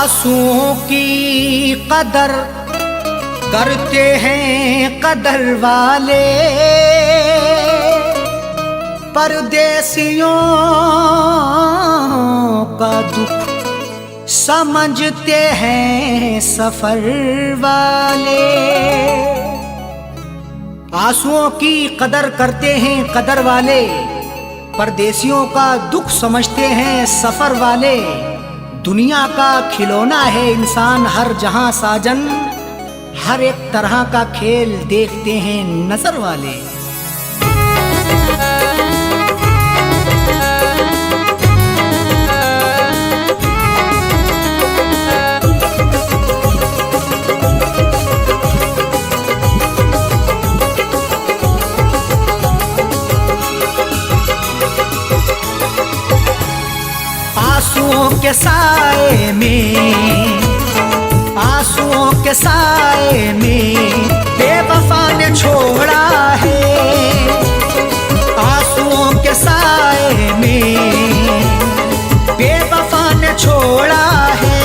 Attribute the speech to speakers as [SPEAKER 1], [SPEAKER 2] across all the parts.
[SPEAKER 1] आंसुओं की कदर करते हैं कदर वाले, परदेसियों का दुख समझते हैं सफर वाले। आंसुओं की कदर करते हैं कदर वाले, परदेसियों का दुख समझते हैं सफर वाले। दुनिया का खिलौना है इंसान हर जहां साजन, हर एक तरह का खेल देखते हैं नजर वाले। आंसुओं के साए में, आंसुओं के साए में बेवफा ने छोड़ा है। आंसुओं के साए में बेवफा ने छोड़ा है।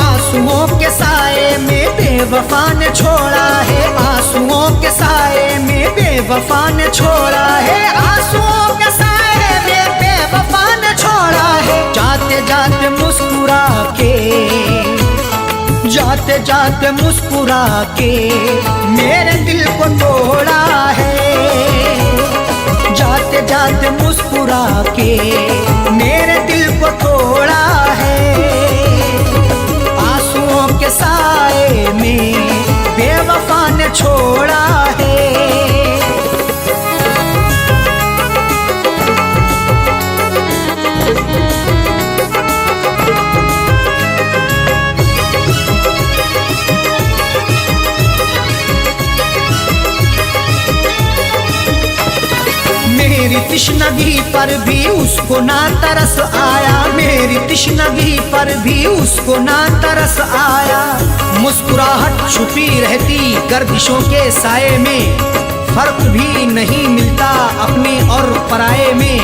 [SPEAKER 1] आंसुओं के साए में बेवफा ने छोड़ा है। आंसुओं के साए में बेवफा ने छोड़ा है। आंसुओं के साए में बेवफा ने छोड़ा है। जाते जाते मुस्कुरा के, जाते जाते मुस्कुरा के मेरे दिल को तोड़ा है। जाते जाते मुस्कुरा के मेरे दिल को तोड़ा है। आंसुओं के साए में बेवफा ने छोड़ा है। मेरी तिश्नगी पर भी उसको ना तरस आया। मेरी तिश्नगी पर भी उसको ना तरस आया। मुस्कुराहट छुपी रहती गर्दिशों के साए में, फर्क भी नहीं मिलता अपने और पराये में।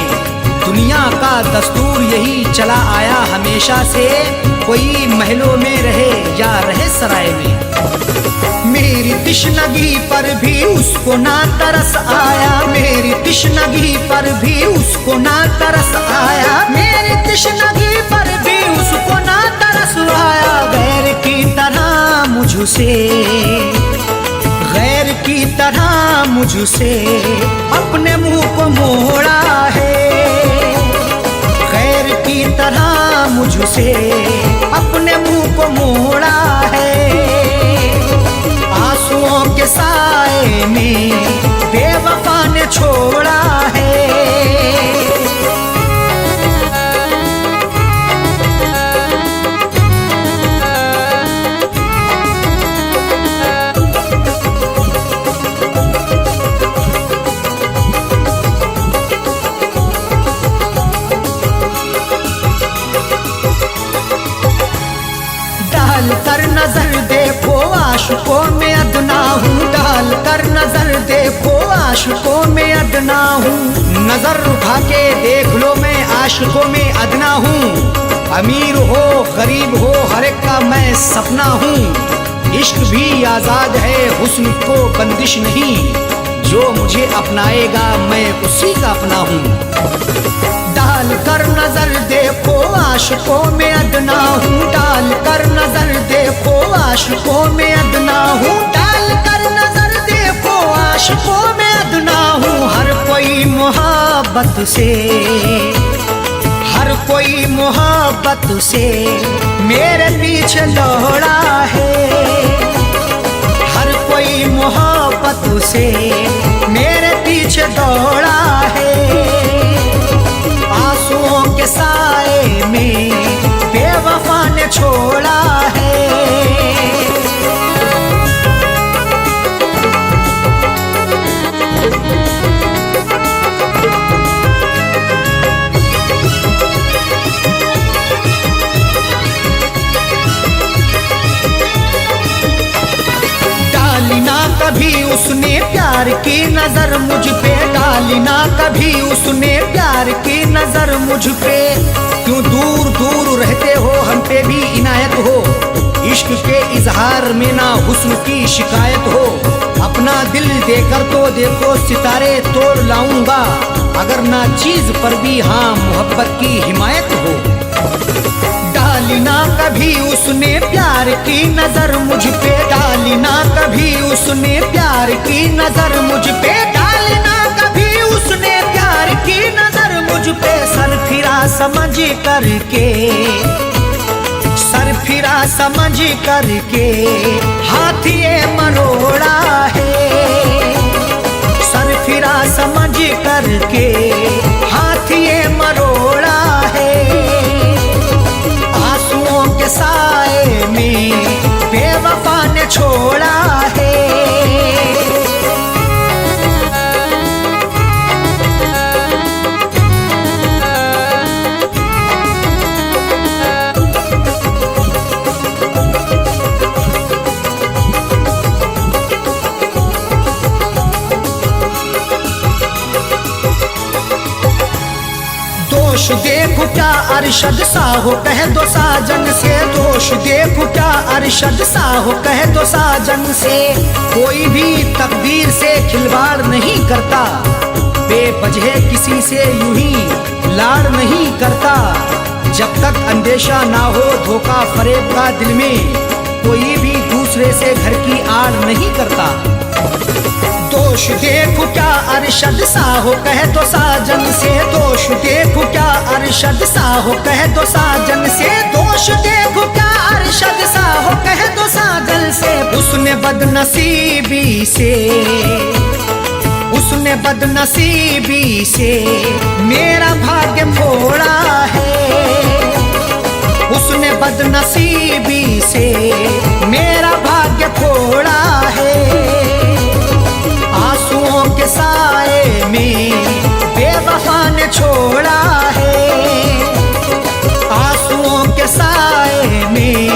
[SPEAKER 1] दुनिया का दस्तूर यही चला आया हमेशा से, कोई महलों में रहे या रहे सराय में। मेरी तिश्नगी पर भी उसको ना तरस आया। मेरी तिश्नगी पर भी उसको ना तरस आया। मेरी तिश्नगी पर भी उसको ना तरस आया। गैर की तरह मुझसे, गैर की तरह मुझसे अपने मुंह को मोड़ा है। गैर की तरह मुझसे अपने मुंह को मोड़ा है। आंसुओं के साए में बेवफा ने छोड़ा है। डाल कर नजर देखो आशिकों में अदना हूँ। डाल कर नजर देखो आशिकों में अदना हूँ। नजर उठा के देख लो मैं आशिकों में अदना हूँ। अमीर हो गरीब हो हर एक का मैं सपना हूँ। इश्क भी आजाद है हुस्न को बंदिश नहीं, जो मुझे अपनाएगा मैं उसी का अपना हूँ। डाल कर नजर देखो आशिकों में अदना हूँ। डाल कर नजर देखो आशिकों में अदना हूँ। डाल कर नजर देखो आशिकों में अदना हूँ। हर कोई मोहब्बत से, हर कोई मोहब्बत से मेरे पीछे दौड़ा है। हर कोई मोहब्बत से मेरे पीछे दौड़ा है। आंसुओं के साए में बेवफा ने छोड़ा है। डाली ना कभी उसने प्यार की नजर मुझ पे डाली ना कभी उसने प्यार की नजर मुझ पे। क्यों दूर दूर रहते हो हम पे भी इनायत हो, इश्क के इजहार में ना हुस्न की शिकायत हो। अपना दिल देकर तो देखो सितारे तोड़ लाऊंगा, अगर ना चीज पर भी हाँ मोहब्बत की हिमायत हो। डाली ना कभी उसने प्यार की नजर मुझ पे, डाली ना कभी उसने प्यार की नजर मुझ पे, डाली ना कभी उसने प्यार की नजर मुझ पे। सर फिरा समझ करके, सर फिरा समझ करके हाथ ये मरोड़ा है। सर फिरा समझ करके हाथ ये मरोड़ा है। आंसुओं के साए में बेवफा ने छोड़ा है। दोष देखो क्या अरशद सा हो कह दो साजन से, दोष देखो क्या अरशद सा हो कह दो साजन से। कोई भी तकदीर से खिलवाड़ नहीं करता, बेवजह किसी से यूं ही लाड़ नहीं करता। जब तक अंदेशा ना हो धोखा फरेब का दिल में, कोई भी दूसरे से घर की आड़ नहीं करता। दोष देखो क्या अरशद सा हो कह दो साजन से, दोष देखो क्या अरशद सा हो कह दो साजन से, दोष देखो क्या अरशद सा हो कह दो साजन से। उसने बदनसीबी से, उसने बदनसीबी से मेरा भाग्य फोड़ा है। उसने बदनसीबी से मेरा भाग्य फोड़ा है। आंसुओं के साए में बेवफा ने छोड़ा है। आंसुओं के साए में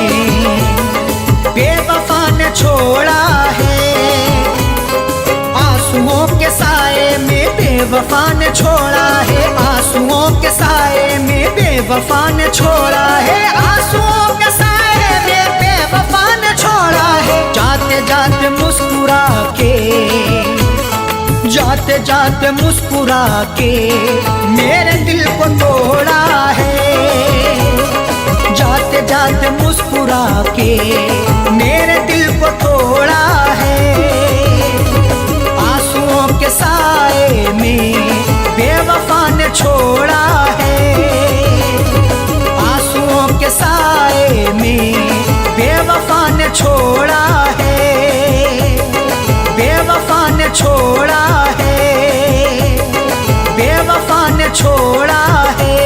[SPEAKER 1] बेवफा ने छोड़ा है। आंसुओं के साए में बेवफा ने छोड़ा है। आंसुओं के साए में बेवफा ने छोड़ा है। आंसुओं के साए में बेवफा ने छोड़ा है। जाते जाते मुस्कुरा के, जाते जाते मुस्कुरा के मेरे दिल को तोड़ा है। जाते जाते मुस्कुरा के मेरे दिल को तोड़ा है। आंसुओं के साए में बेवफा ने छोड़ा है। आंसुओं के साए में बेवफा ने छोड़ा है। बेवफा ने छोड़ा है। बेवफा ने छोड़ा है।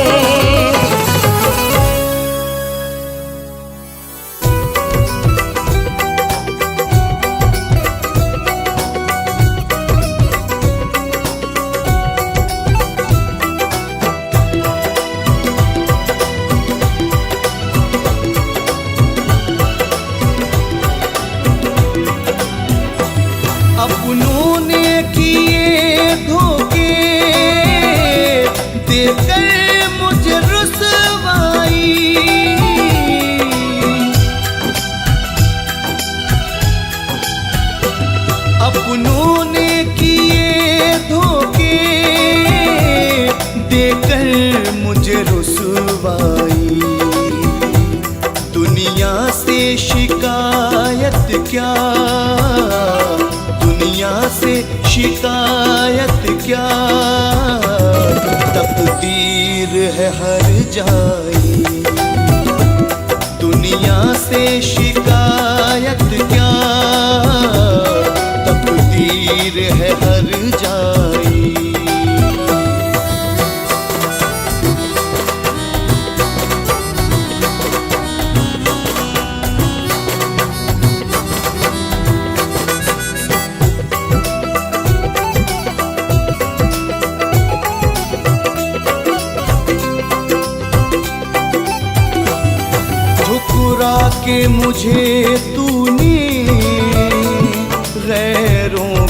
[SPEAKER 2] अपनों ने किए धोखे देकर मुझे रुसवाई। अपनों ने किए धोखे देकर मुझे रुसवाई। दुनिया से शिकायत क्या, दुनिया से शिकायत क्या, तकदीर है हर जाई। दुनिया से शिकायत क्या, तकदीर है हर जाई। ठुकरा के मुझे तूने गैरों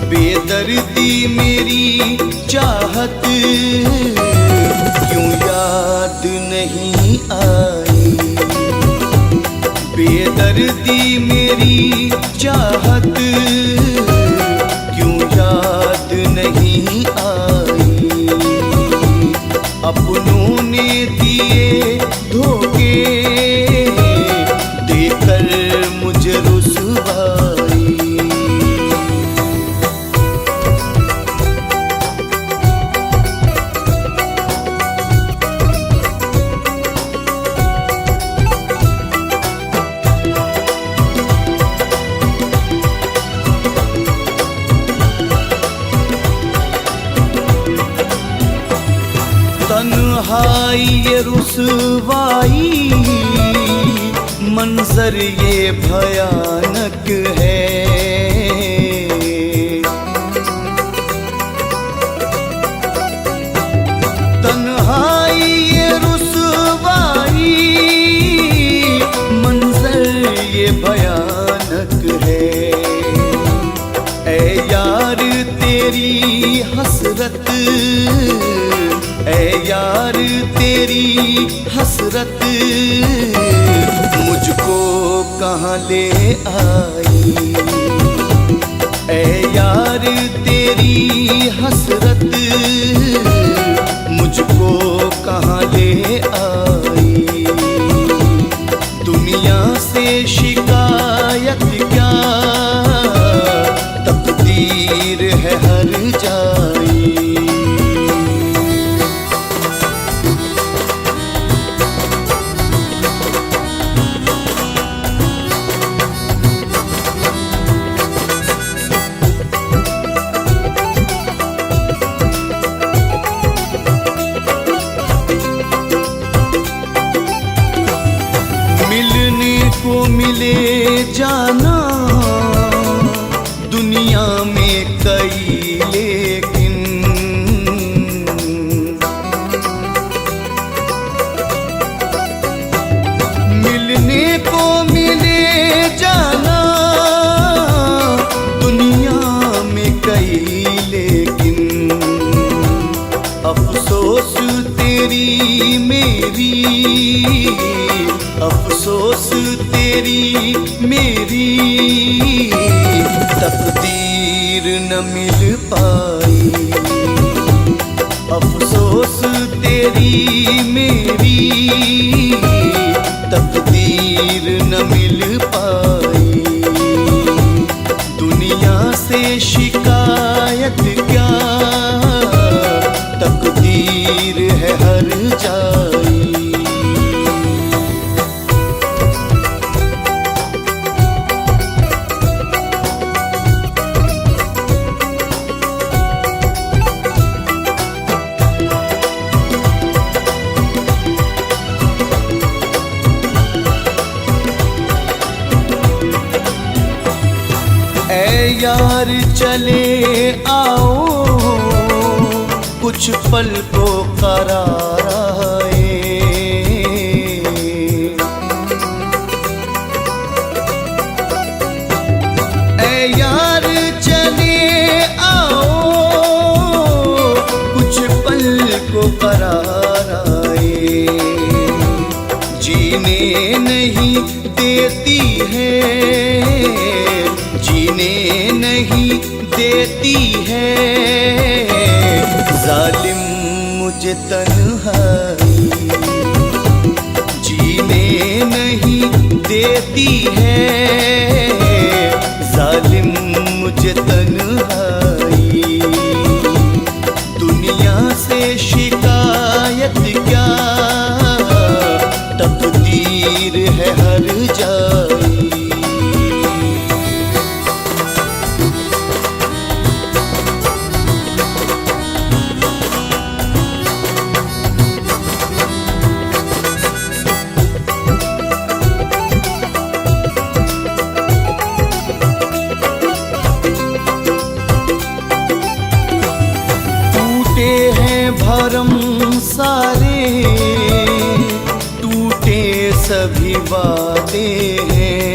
[SPEAKER 2] बेदर्दी मेरी चाहत क्यों याद नहीं आई। बेदर्दी मेरी चाहत क्यों याद नहीं आई। अपनों ने दिए धोखे देकर मुझे रुसवाई। तन्हाई ये रुसवाई मंजर ये भयानक है। तन्हाई ये रुसवाई मंजर ये भयानक है। ऐ यार तेरी हसरत, ऐ यार तेरी हसरत मुझको कहाँ ले आई। ऐ यार तेरी हसरत मुझको कहाँ ले आई। दुनिया से शिकायत क्या तकदीर है हर जाई। को मिले जाना दुनिया में कई, लेकिन मिलने को मिले जाना दुनिया में कई, लेकिन अफसोस तेरी मेरी, अफसोस तेरी मेरी तकदीर न मिल पाई। अफसोस तेरी मेरी तकदीर न मिल पाई। दुनिया से शिकायत क्या तकदीर है हर जाई। यार चले आओ कुछ पल को करार आए। ऐ यार चले आओ कुछ पल को करार आए। जीने नहीं देती है, जीने नहीं देती है जालिम मुझे तन्हाई। जीने नहीं देती है जालिम मुझे तन्हाई। दुनिया से शिकायत क्या तकदीर है हर जाई। भरम सारे टूटे सभी वादे हैं।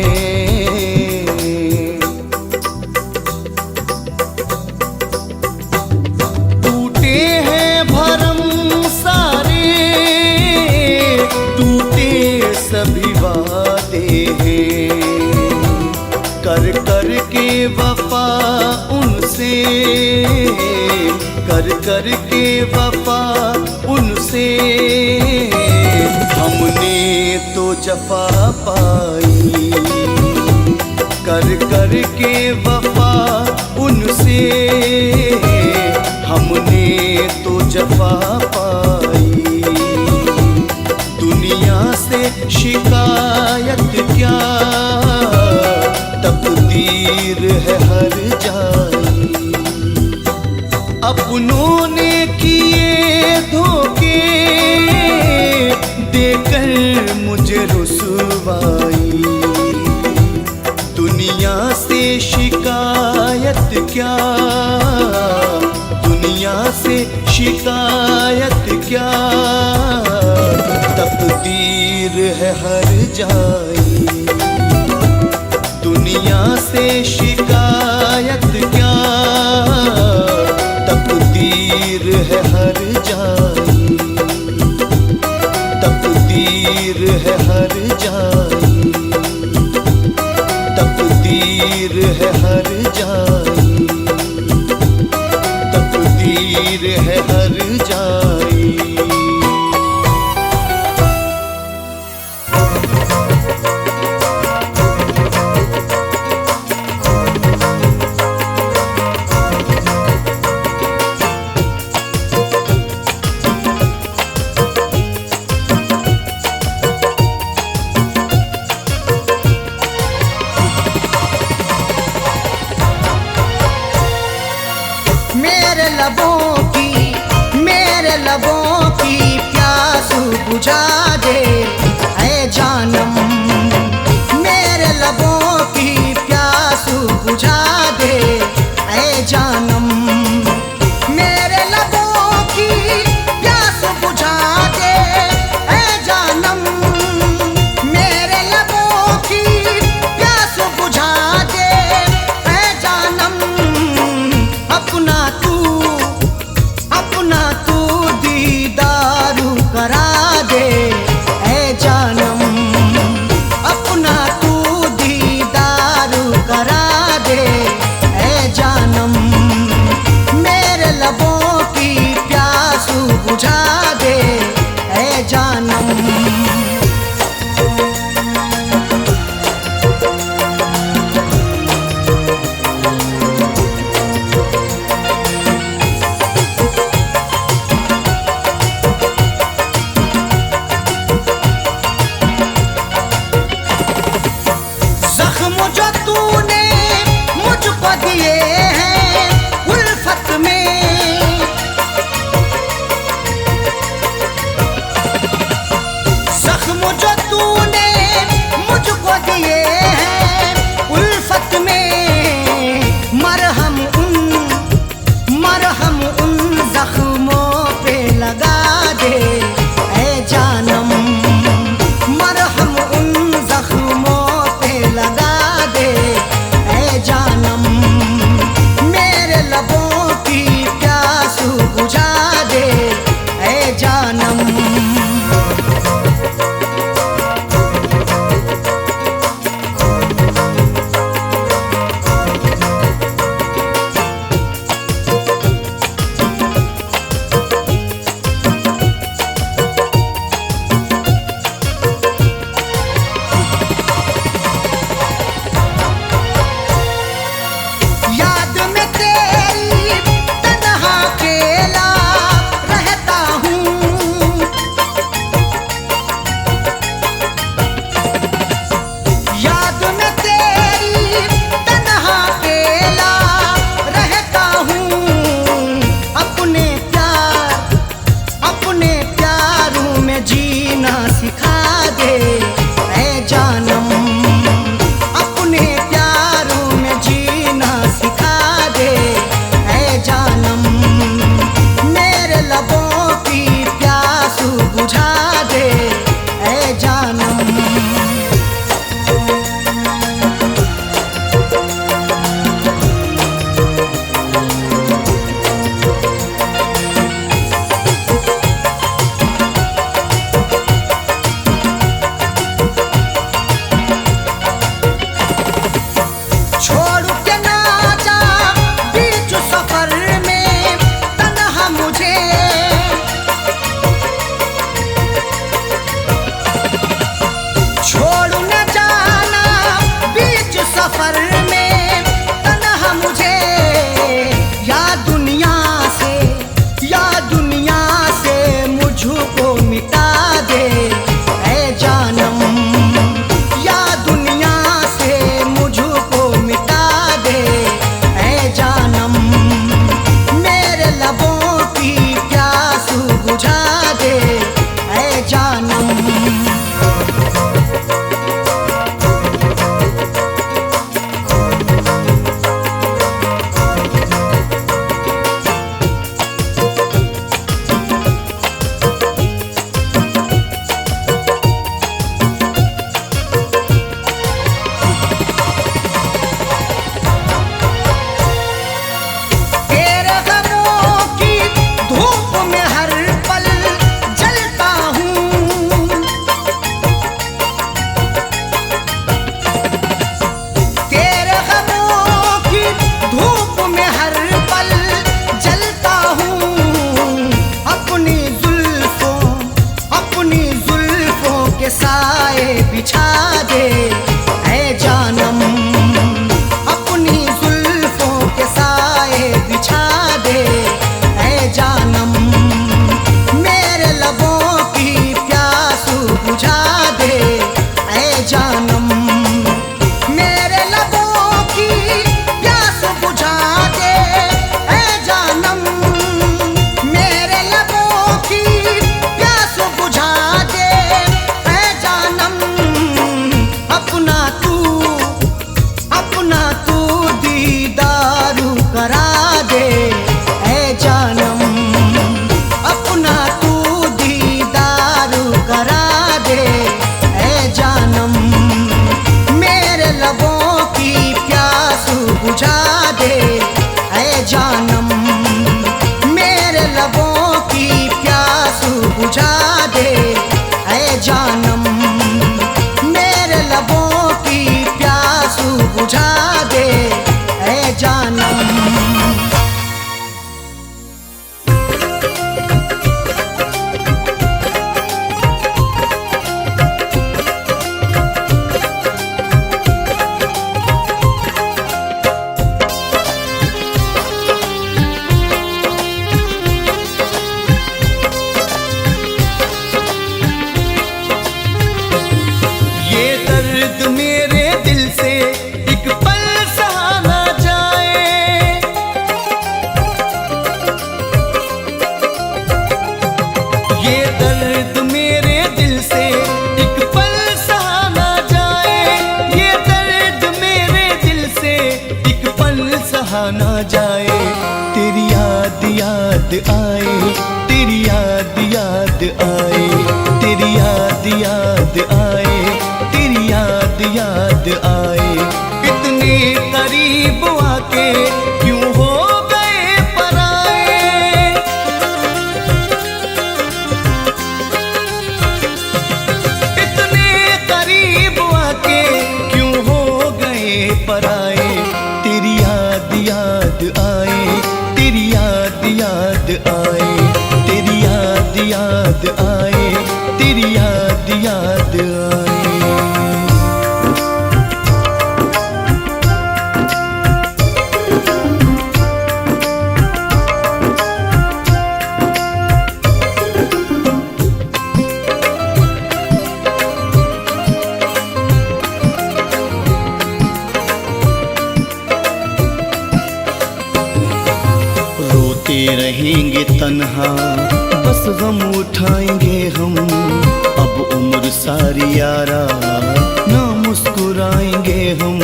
[SPEAKER 2] करके वफा उनसे हमने तो जफा पाई। कर करके वफा उनसे हमने तो जफा पाई। दुनिया से शिकायत क्या, तकदीर है हर जाई। अपनों ने किए धोखे देकर मुझे रुसवाई। दुनिया से शिकायत क्या, दुनिया से शिकायत क्या, तकदीर है हर जाई। दुनिया से शिकायत क्या, तकदीर है हर जाई। तकदीर है हर जाई। तकदीर है हर जाई। तकदीर है हर जाई।
[SPEAKER 1] मेरे लबों की प्यास बुझा दे ऐ जानम। मेरे लबों की प्यास बुझा दे ऐ जानम। मेरे लबों की प्यास बुझा दे ऐ जानम। मेरे लबों की प्यास बुझा दे ऐ जानम। अपना तू दीदारू करा दे ऐ जानम। अपना तू दीदारू करा दे ऐ जानम। मेरे लबों की प्यास बुझा दे ऐ जानम। जख्म जो तूने मुझको दिए हैं उल्फत में, जख्म जो तूने मुझको दिए हैं उल्फत में, मरहम उन जख्मों पे लगा दे ऐ जानम। मरहम उन जख्मों पे लगा दे ऐ जानम। मेरे लबों की प्यास बुझा दे ऐ जानम। याद में तेरी तन्हा अकेला रहता हूँ। याद में तेरी तन्हा अकेला रहता हूँ। अपने प्यारों में जीना सिखा दे ऐ जानम। अपने प्यारों में जीना सिखा दे ऐ जानम। मेरे लबों की प्यास बुझा दे ऐ जानम। बिछा दे ऐ जानम, अपनी जुल्फों के साए बिछा दे ऐ जानम, मेरे लबों की प्यास बुझा दे ऐ जानम, मेरे लबों की प्यास बुझा दे ऐ जानम, मेरे लबों की प्यास बुझा दे ऐ जानम, अपना तू दीदारू करा दे ऐ जानम, अपना तू दीदारू करा दे ऐ जानम, मेरे लबों की प्यास बुझा दे ऐ जानम, मेरे लबों की प्यास बुझा दे ऐ जानम, मेरे लबों की प्यास बुझा दे ऐ जानम।
[SPEAKER 2] ये दर्द मेरे दिल से एक पल सहा ना जाए, ये दर्द मेरे दिल से एक पल सहा ना जाए, ये दर्द मेरे दिल से एक पल सहा ना जाए, तेरी याद याद आए, तेरी याद याद आए, तेरी याद याद आए, तेरी याद याद आए, इतने करीब आके क्यों हो गए पराए, इतने करीब आके क्यों हो गए पराए, तेरी याद याद आए, तेरी याद याद आए, तेरी याद याद आए, तेरी याद याद आए। रोते रहेंगे तन्हा बस गम उठाएंगे हम, अब उम्र सारी यारा ना मुस्कुराएंगे हम,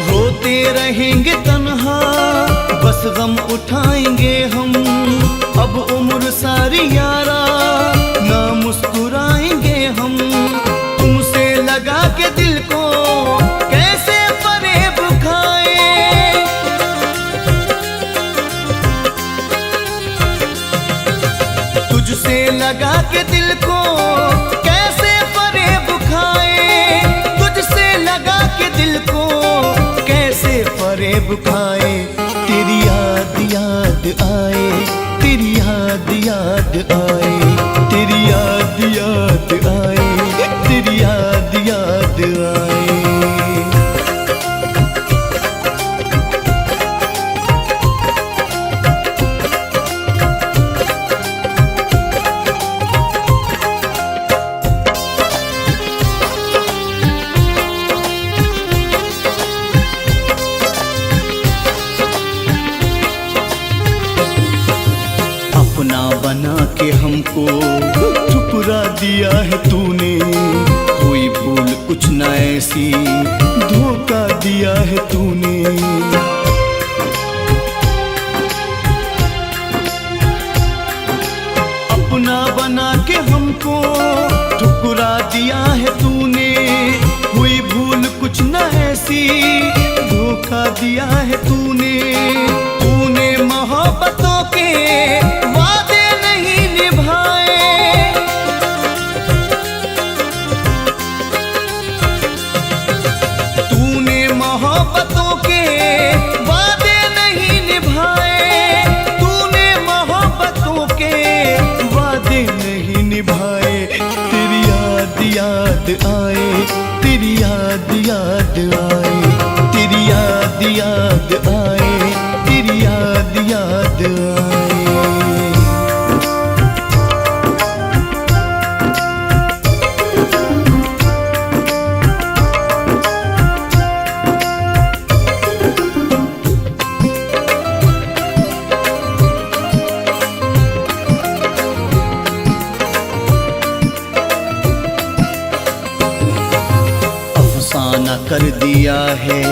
[SPEAKER 2] रोते रहेंगे तन्हा बस गम उठाएंगे हम, अब उम्र सारी यारा ना मुस्कुराएंगे हम, तुमसे लगा के दिल को कैसे फरेब खाए, तुझसे लगा के दिल को कैसे फरेब खाए, तुझसे लगा के दिल को कैसे फरेब खाए, तेरी याद याद आए, तेरी याद याद आए, तेरी याद याद आए, तेरी याद याद आए। अपना बना के हमको ठुकरा दिया है तूने, कोई भूल कुछ न ऐसी धोखा दिया है तूने, अपना बना के हमको ठुकरा दिया है तूने, कोई भूल कुछ न ऐसी धोखा दिया है तूने, तूने मोहब्बतों के वादे नहीं निभाए, तूने मोहब्बतों के आए, तेरी याद याद आए। अफसाना कर दिया है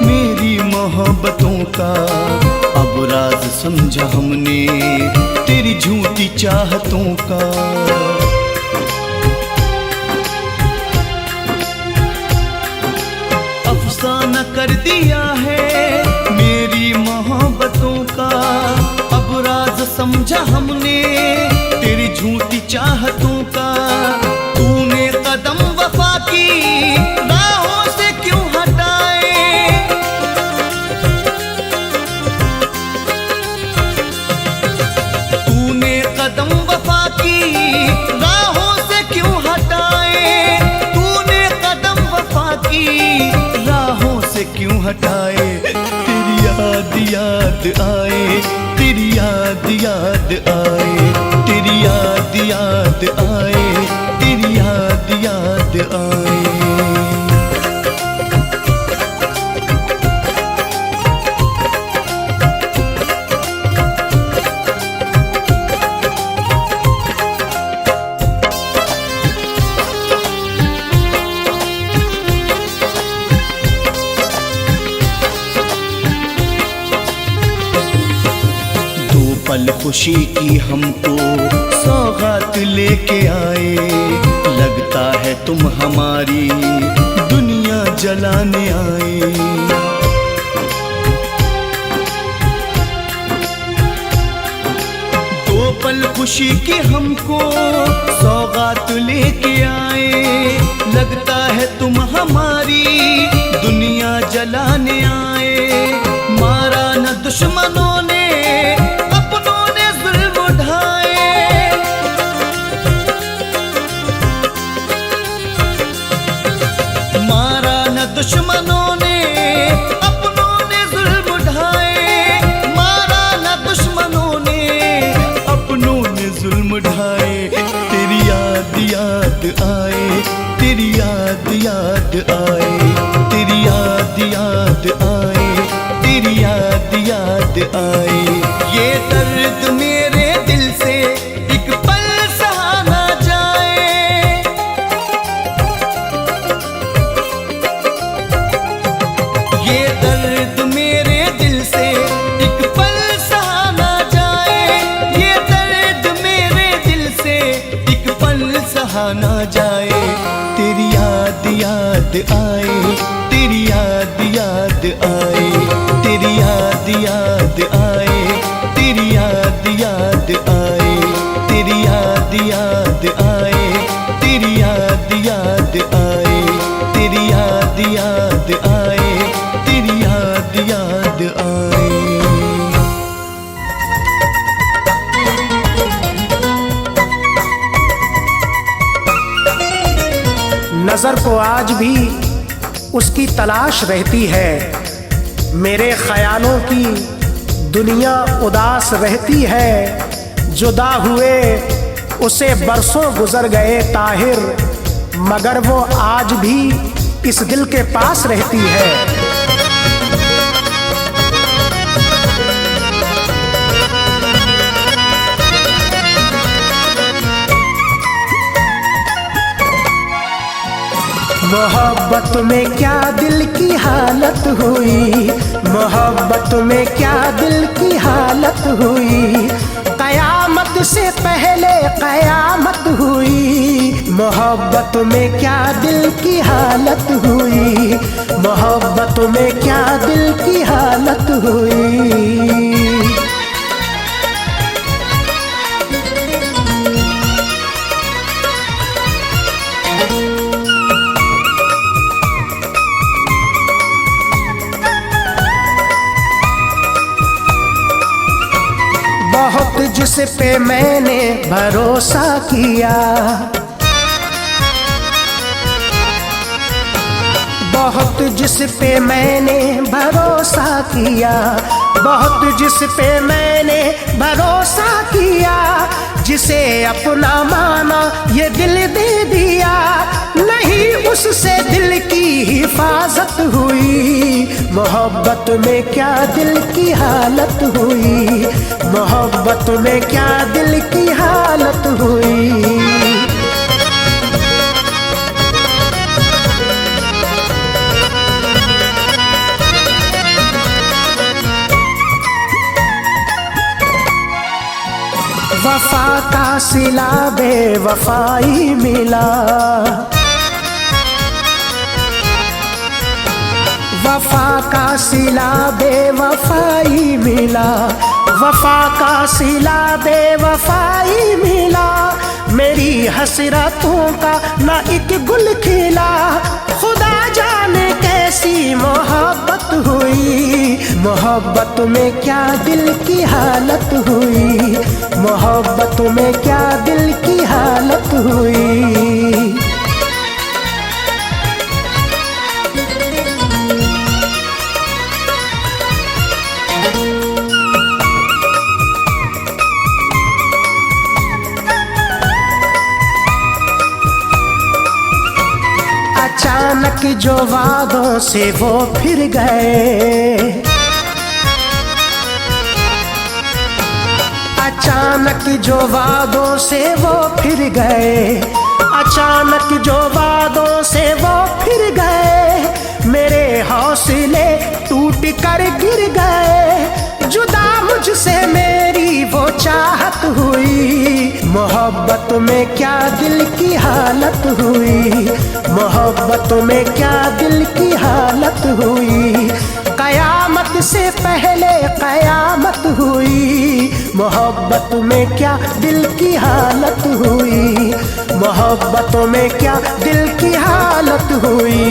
[SPEAKER 2] मेरी मोहब्बतों का, अब राज समझा हमने तेरी झूठी चाहतों का। अफसाना कर दिया है मेरी मोहब्बतों का, अब राज समझा हमने तेरी झूठी चाहतों का। तूने कदम वफा की राहों से क्यों हटाए, तूने कदम वफा की राहों से क्यों हटाए, तूने कदम वफा की राहों से क्यों हटाए। तेरी याद याद आए, तेरी याद याद आए, तेरी याद याद आए, तेरी याद याद आए। पल खुशी की हमको सौगात लेके आए, लगता है तुम हमारी दुनिया जलाने आए। दो पल खुशी की हमको सौगात लेके आए, लगता है तुम हमारी दुनिया जलाने आए। मारा न दुश्मनों ने दुश्मनों ने अपनों ने जुल्म ढाए, मारा न दुश्मनों ने अपनों ने जुल्म ढाए। तेरी याद याद आए, तेरी याद याद आए, तेरी याद याद आए, तेरी याद याद आए। ये दर्द मेरे दिल से एक पल सहा ना जाए, ये दर्द मेरे दिल से एक पल सहा ना जाए, ये दर्द मेरे दिल से एक पल सहा ना जाए। तेरी याद याद आए, तेरी याद याद आए, तेरी याद याद आए, तेरी याद याद आए, तेरी याद याद आए, तेरी याद याद आए, तेरी याद याद आए, तेरी याद याद आए।
[SPEAKER 3] नजर को आज भी उसकी तलाश रहती है, मेरे ख्यालों की दुनिया उदास रहती है। जुदा हुए उसे बरसों गुजर गए ताहिर, मगर वो आज भी इस दिल के पास रहती है। मोहब्बत में क्या दिल की हालत हुई, मोहब्बत में क्या दिल की हालत हुई, कयामत से पहले कयामत हुई। मोहब्बत में क्या दिल की हालत हुई, मोहब्बत में क्या दिल की हालत हुई। बहुत जिस पे मैंने भरोसा किया, बहुत जिस पे मैंने भरोसा किया, बहुत जिस पे मैंने भरोसा किया, जिसे अपना माना ये दिल दे दिया, नहीं उससे दिल की हिफाजत हुई। मोहब्बत में क्या दिल की हालत हुई, मोहब्बत में क्या दिल की हालत हुई। वफा का सिला बेवफाई मिला, वफा का सिला बेवफाई मिला, वफा का सिला बेवफाई मिला। मेरी हसरतों का ना एक गुल खिला, खुदा जाने कैसी मोहब्बत हुई। मोहब्बत में क्या दिल की हालत हुई, मोहब्बत में क्या दिल की हालत हुई। अचानक जो वादों से वो फिर गए, अचानक जो वादों से वो फिर गए, अचानक जो वादों से वो फिर गए। मेरे हौसले टूट कर गिर गए, जुदा मुझसे मेरी वो चाहत हुई। मोहब्बत में क्या दिल की हालत हुई, मोहब्बत में क्या दिल की हालत हुई। कयामत से पहले कयामत हुई, मोहब्बत में क्या दिल की हालत हुई, मोहब्बत में क्या दिल की हालत हुई।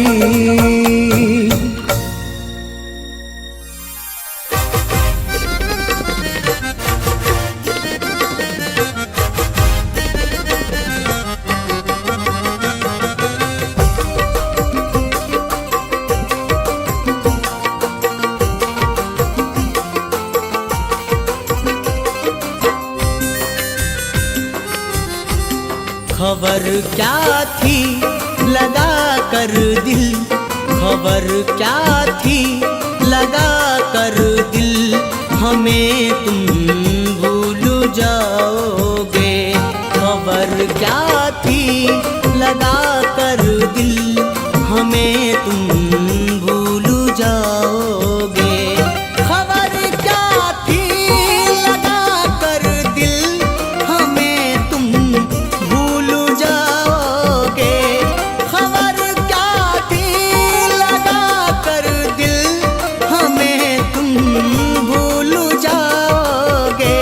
[SPEAKER 2] खबर क्या थी लगा कर दिल, खबर क्या थी लगा कर दिल, हमें तुम भूल जाओगे। खबर क्या थी लगा कर दिल, हमें तुम भूल जाओगे। खबर क्या थी लगा कर दिल, हमें तुम भूल जाओगे। खबर क्या थी लगा कर दिल, हमें तुम भूल जाओगे।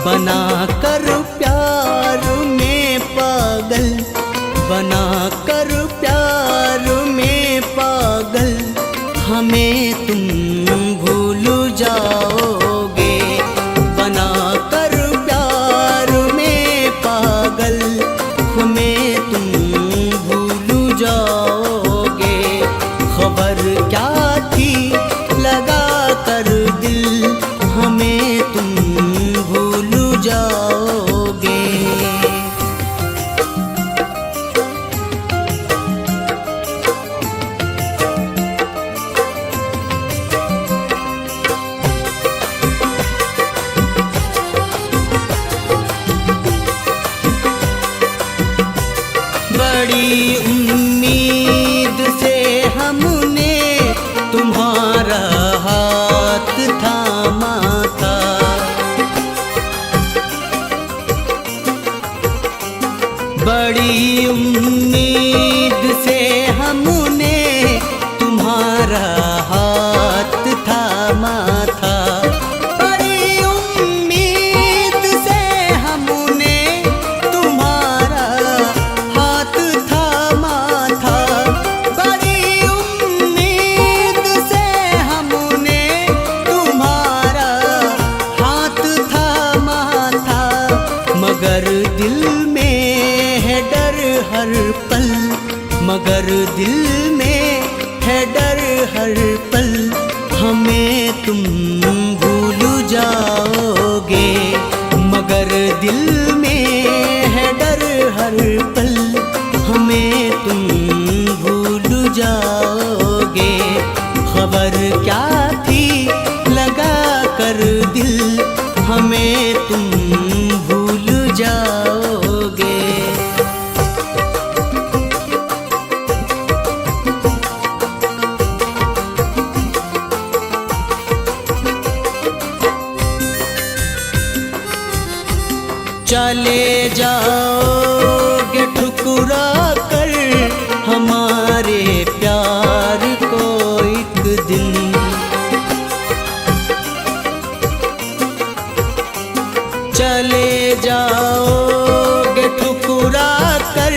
[SPEAKER 2] बना कर प्यार में पागल, बना कर प्यार में पागल, हमें तुम भूल जाओगे। बना कर प्यार में पागल, हमें तुम भूल जाओगे। खबर क्या थी लगा कर दिल, हमें तुम भूल जाओगे। बड़ी उम्मीद से हमने तुम्हारा हाथ थामा था, बड़ी उम्मीद से हमने तुम्हारा हाथ थामा था। बड़ी उम्मीद से हमने तुम्हारा हाथ थामा था, बड़ी उम्मीद से हमने तुम्हारा हाथ थामा था। मगर दिल में है डर हर पल, मगर दिल में है चले जाओगे ठुकरा कर हमारे प्यार को एक दिन। चले जाओगे ठुकरा कर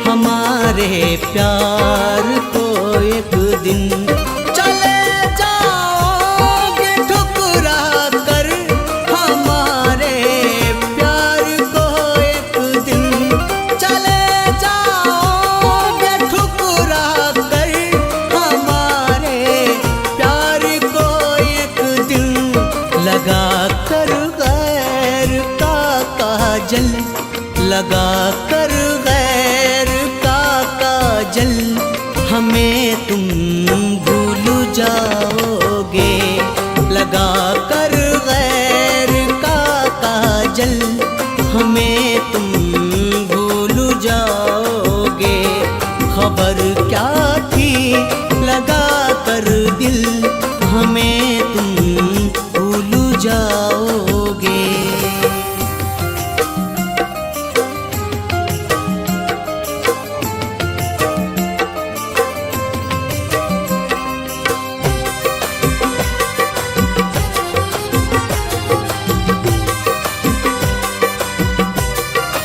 [SPEAKER 2] हमारे प्यार को एक दिन। चले जाओगे ठुकरा कर हमारे प्यार को एक दिन। चले जाओगे ठुकरा कर हमारे प्यार को एक दिन। लगा कर गैर का काजल, लगा कर गैर का काजल हमें तुम भूल जाओगे। लगा कर गैर का काजल हमें तुम भूल जाओगे। खबर क्या थी लगा कर दिल हमें तुम भूल जाओगे।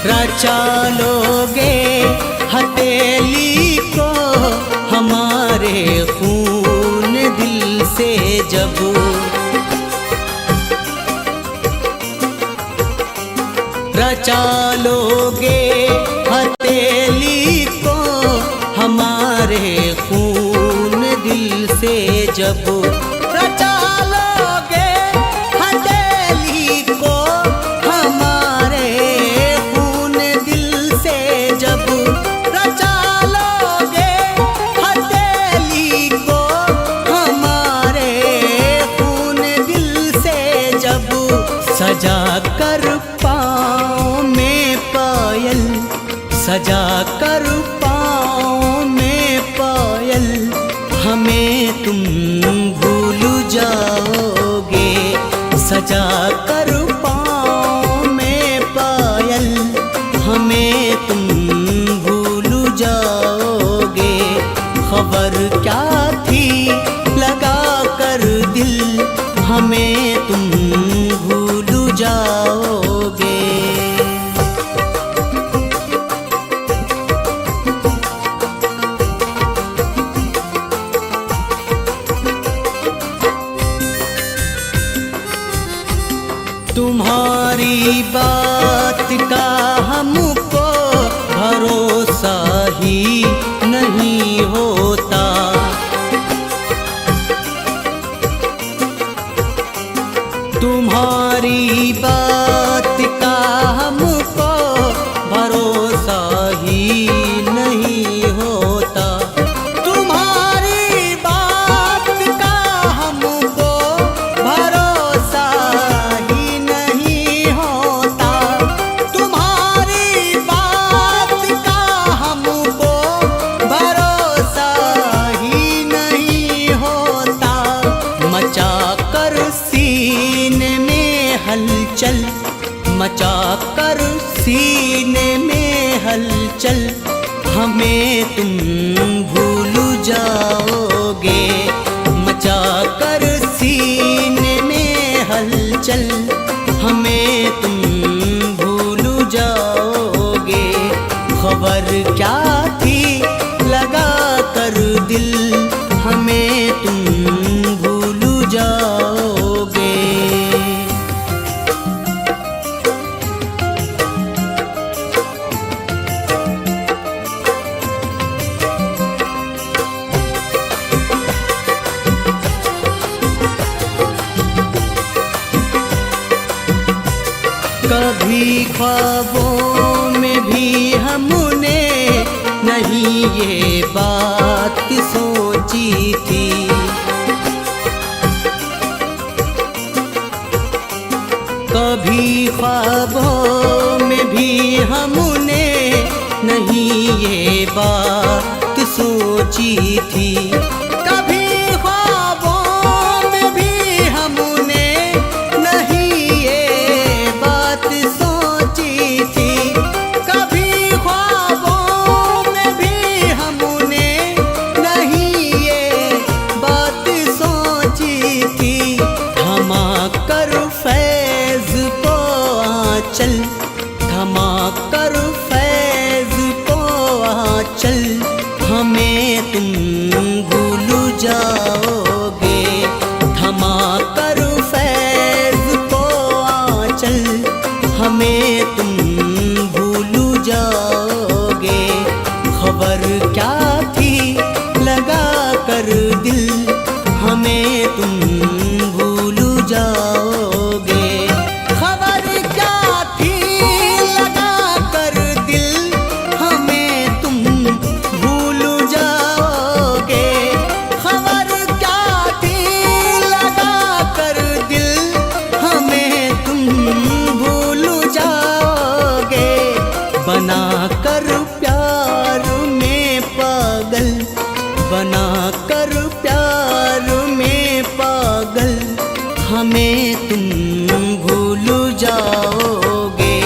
[SPEAKER 2] रचा लोगे हथेली को हमारे खून दिल से जब। रचा लोगे हथेली को हमारे खून दिल से जब। रचा लोगे हथेली को हमारे खून दिल से जब। रचा लोगे हथेली को हमारे खून दिल से जब। सजा कर पाँव में पायल, सजा कर पाँव में पायल हमें तुम भूल जाओगे। सजा कर पाँव में पायल हमें तुम भूल जाओगे। खबर क्या थी लगा कर दिल हमें तुम भूल जाओगे। तुम्हारी बात का हमको भरोसा ही नहीं होता। तुम्हारी बात का हमको भरोसा ही नहीं होता। तुम्हारी बात का हमको भरोसा ही नहीं होता। तुम्हारी बात का हमको भरोसा ही नहीं होता। मचा कर सीने में हलचल, मचा कर सीने में हलचल हमें तुम भूल जाओगे। मचा कर सीने में हलचल हमें तुम भूल जाओगे। खबर क्या थी लगा कर दिल हमें तुम भूल जाओगे। कभी ख्वाबों में भी हमने नहीं ये बात सोची थी। कभी ख्वाबों में भी हमने नहीं ये बात सोची थी। कभी ख्वाबों में भी हमने नहीं ये बात सोची तुम भूल जाओगे।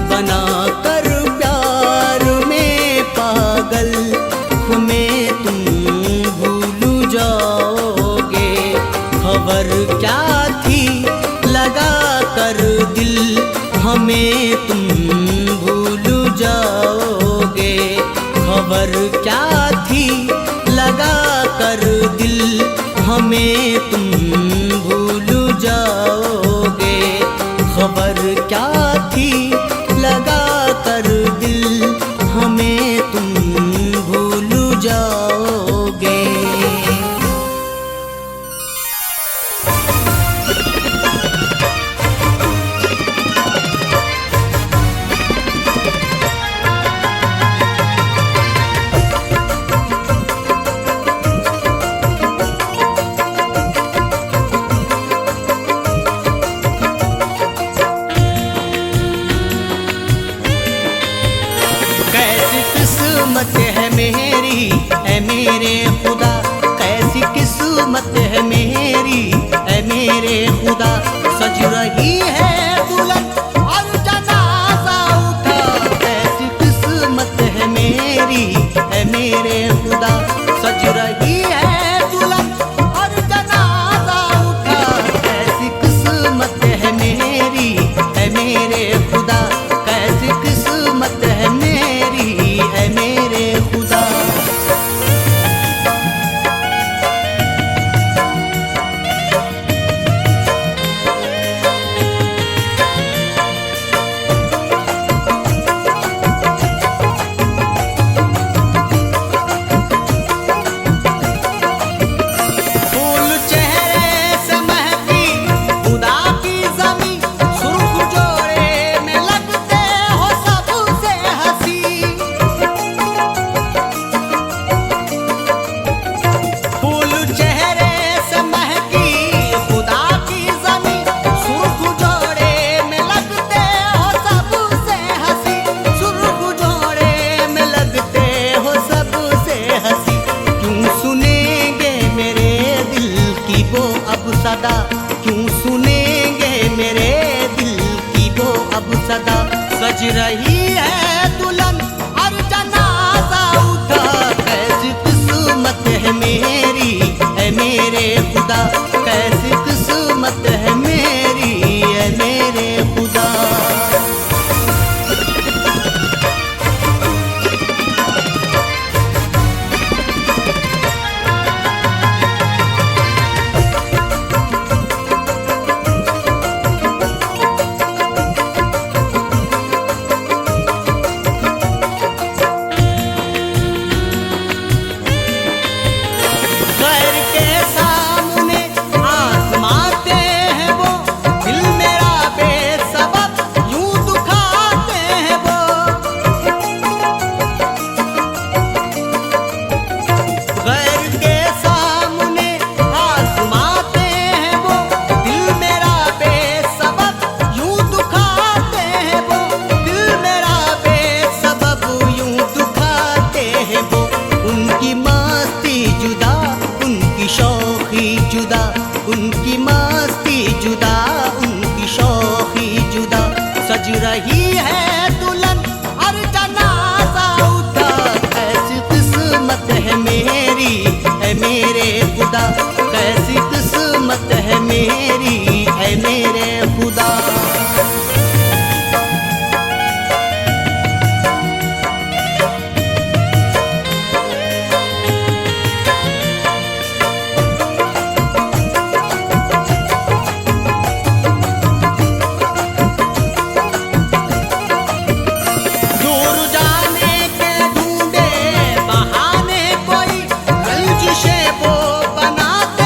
[SPEAKER 2] बनाकर प्यार में पागल हमें तुम भूल जाओगे। खबर क्या थी लगा कर दिल हमें तुम भूल जाओगे। खबर क्या थी लगा कर दिल हमें तुम भूल जाओगे। खबर क्या थी लगा कर दिल हमें तुम भूल जाओगे। कैसी किस्मत है मेरी है मेरे खुदा। कैसी किस्मत है मेरी है मेरे खुदा। सज रही है दुल्हन और जनाजा उठा। कैसी किस्मत है मेरी है मेरे खुदा। सज रही है दुल्हन और जनाजा उठा। कैसी किस्मत है मेरी है मेरे खुदा। कैसी किस्मत है मेरी है मेरे खुदा। फूल चेहरे से महकी खुदा की ज़मीं। सुर्ख जोड़े में लगते हो सबसे हंसी। फूल चेहरे से महकी खुदा की ज़मीं। सुर्ख जोड़े में लगते हो सबसे हंसी। सुर्ख जोड़े में लगते हो सबसे हंसी। क्यों सुनेंगे मेरे दिल की वो अब सदा। क्यों सुनेंगे मेरे दिल की वो अब सदा। सज रही है दुल्हन और जनाजा उठा। कैसी किस्मत है मेरी है मेरे खुदा। कैसी किस्मत है मेरी है मेरे खुदा। गैर के सामने आजमाते हैं वो। दिल मेरा बेसबब यूं दुखाते हैं वो। गैर के सामने आजमाते हैं वो। दिल मेरा बेसबब यूं दुखाते हैं वो। दिल मेरा बेसबब यूं दुखाते हैं वो। उनकी मस्ती जुदा उनकी शौखी जुदा। उनकी मस्ती जुदा उनकी शौखी जुदा। सज रही है दुल्हन और जनाजा उठा। कैसी किस्मत है मेरी है मेरे खुदा। कैसी किस्मत है मेरी है मेरे खुदा। दूर जाने के ढूंढे बहाने कोई। रंजिशें वो बनाते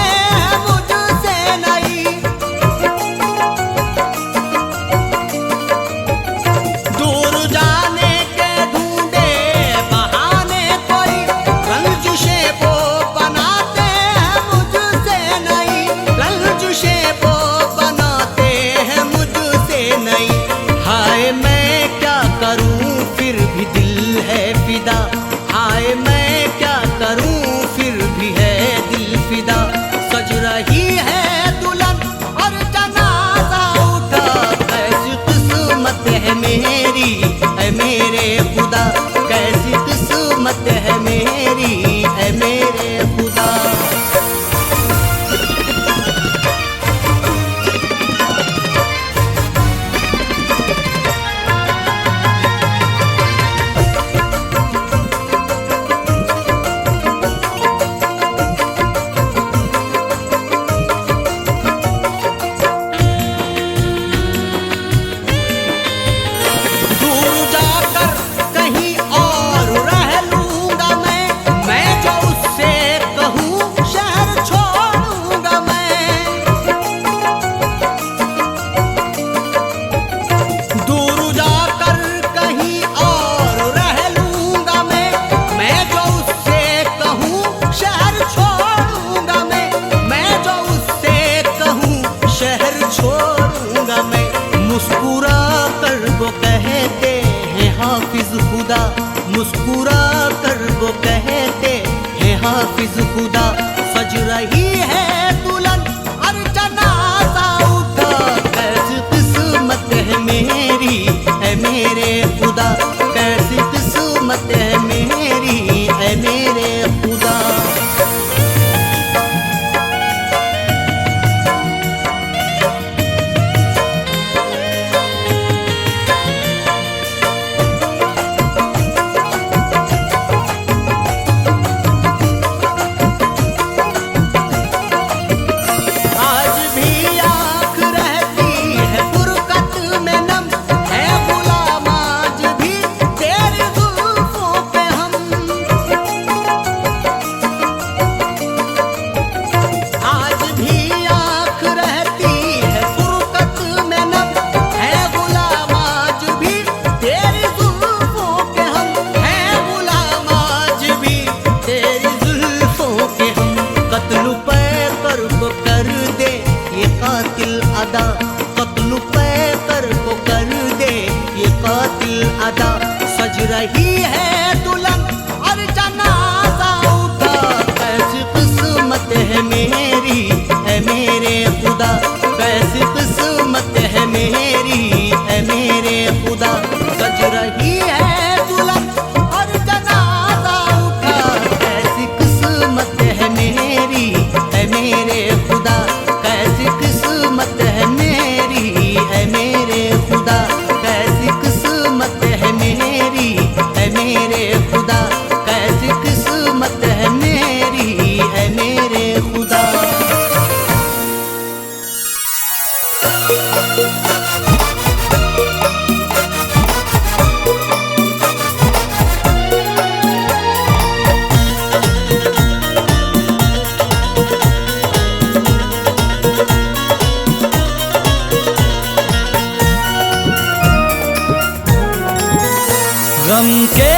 [SPEAKER 2] मेरे खुदा। दूर जाकर कहीं और रह लूंगा मैं जो उससे कहूँ शहर छोड़ूंगा मैं। दूर जाकर कहीं और रह लूंगा मैं जो उससे कहूँ शहर छोड़ूंगा मैं जो उससे कहूँ शहर छोड़ूंगा मैं। मुस्कुरा कर वो कहते हैं हाफिज खुदा, मुस्कुरा कर वो कहते हैं हाफिज खुदा। सज रही है दुल्हन और जनाजा उठा, कैसी किस्मत है मेरी है मेरे खुदा, कैसी किस्मत है मेरी है मेरे खुदा। आज भी आँख रहती है फुरकत में नम, है गुलाम आज भी तेरी जुल्फों पे हम। आज भी आँख रहती है फुरकत में नम, है गुलाम आज भी तेरी जुल्फों के हम, है गुलाम आज भी तेरी जुल्फों के हम। कत्ल पे कर को कर दे ये कातिल अदा, कत्ल पे कर को कर दे ये कातिल अदा। सज रही है दुल्हन और जनाजा उठा, कैसी किस्मत है मेरी है मेरे खुदा, कैसी किस्मत है मेरी है मेरे खुदा। सज रही है दुल्हन और जनाजा उठा, कैसी किस्मत है मेरी है मेरे खुदा, कैसी किस्मत है मेरी है मेरे खुदा, कैसी किस्मत है मेरी है मेरे खुदा, कैसी किस्मत है मेरी है मेरे खुदा।
[SPEAKER 4] गम के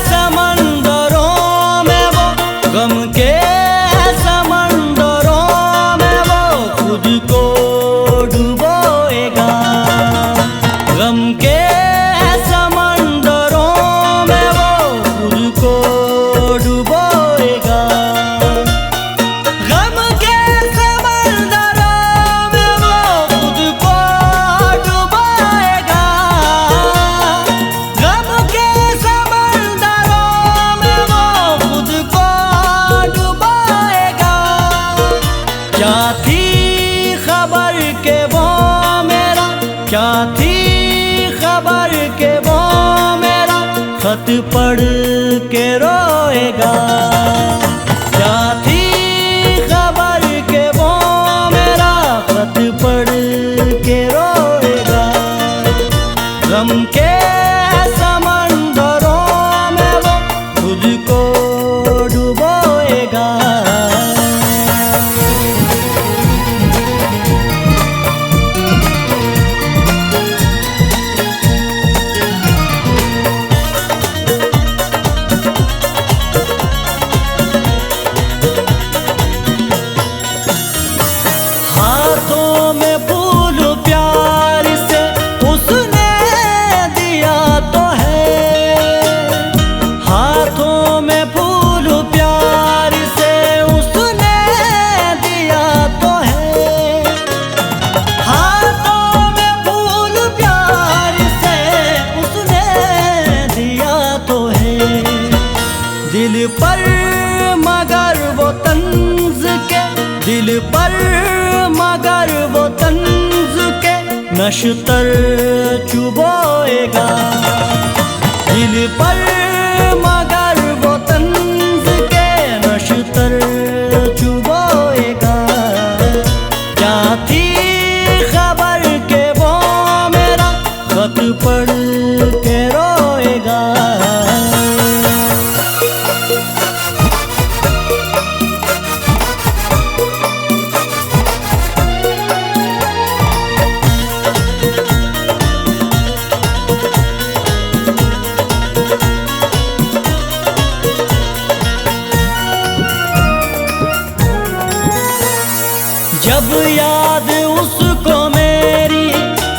[SPEAKER 4] समंदरों में वो, गम के समंदरों में वो खुद को डुबोएगा। गम के समंदरों में वो खुद को डुबोएगा। गम के समंदरों में वो खुद को डुबोएगा। गम के समंदरों में वो खुद को डुबोएगा। क्या थी खबर के वो मेरा, क्या थी खबर के वो मेरा खत पढ़ के रोएगा। क्या थी खबर के वो मेरा खत पढ़ के रोएगा। गम के समंदरों में वो खुद को डुबोएगा। दिल पर मगर वो तंज के नशतर चुभोएगा। दिल पर मगर वो तंज के नशतर चुभोएगा। क्या थी खबर के वो मेरा खत पढ़ के रोएगा। जब याद उसको मेरी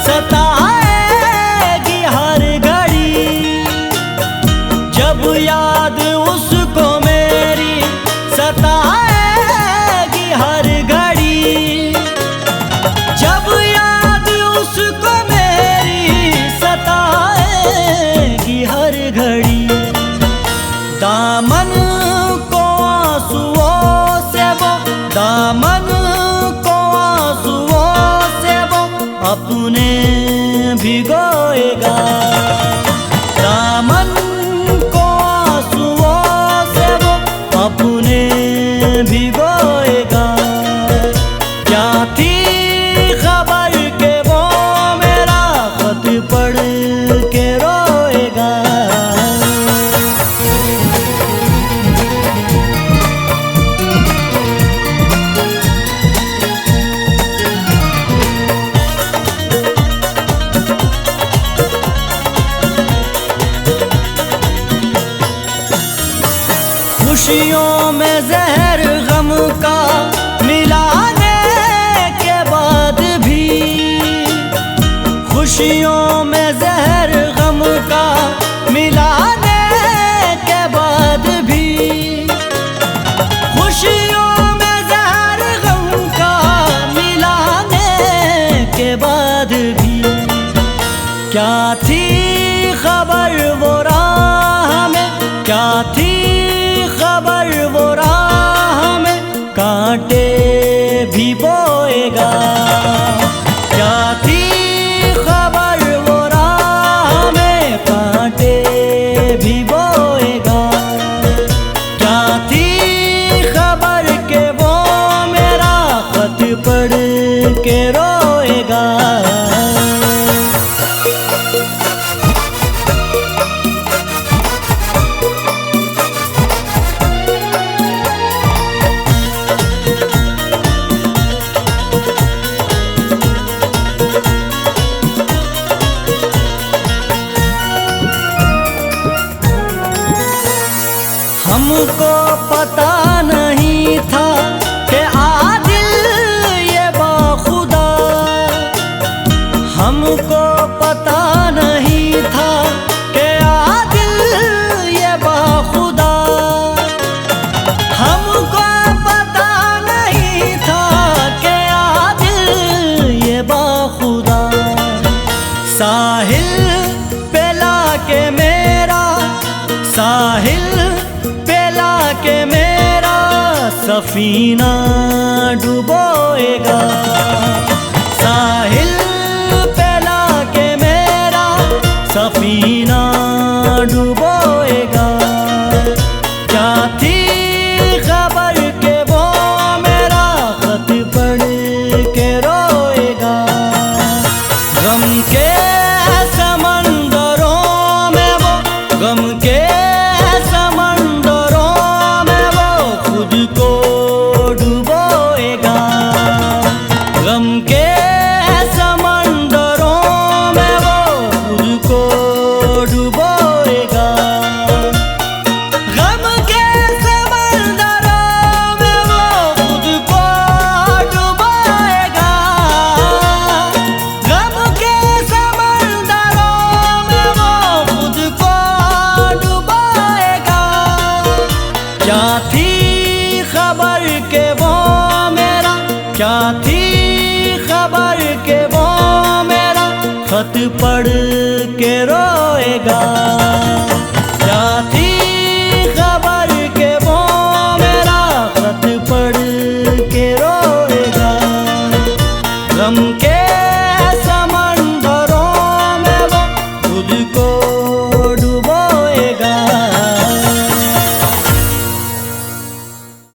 [SPEAKER 4] सताएगी हर घड़ी, जब याद उसको मेरी सताएगी हर घड़ी, जब याद उसको मेरी सताएगी हर घड़ी। दामन को आंसुओं से वो, दामन अपने भिगोएगा। दामन को आंसुओं से वो अपने भिगोएगा। क्या थी खबर के वो मेरा खत पढ़ के रोएगा। खुशियों में जहर गम का मिलाने के बाद भी, खुशियों में जहर गम का मिलाने के बाद भी, खुशियों में जहर गम का मिलाने के बाद भी। क्या थी खबर वो राह में, क्या थी खबर वो राह में कांटे भी बोएगा। क्या थी खबर वो राह में कांटे भी बोएगा। क्या थी खबर के वो मेरा खत पढ़ के रोएगा। हमको पता नहीं था कि आदिल ये बाखुदा, हमको पता नहीं था कि आदिल ये बाखुदा, हमको पता नहीं था कि आदिल ये बाखुदा। साहिल पे लाके मेरा, साहिल के मेरा सफीना डुबोएगा। साहिल पे लाके मेरा सफीना डुबोएगा। क्या थी खबर के वो मेरा खत पढ़ के रोएगा। गम के समंदरों में वो, गम के गम के समंदरों में वो खुद को डुबोएगा। गम के समंदरों में वो खुद को डुबोएगा। गम के समंदरों में वो खुद को डुबोएगा। क्या थी खबर के वो मेरा, क्या थी खबर के वो मेरा खत पढ़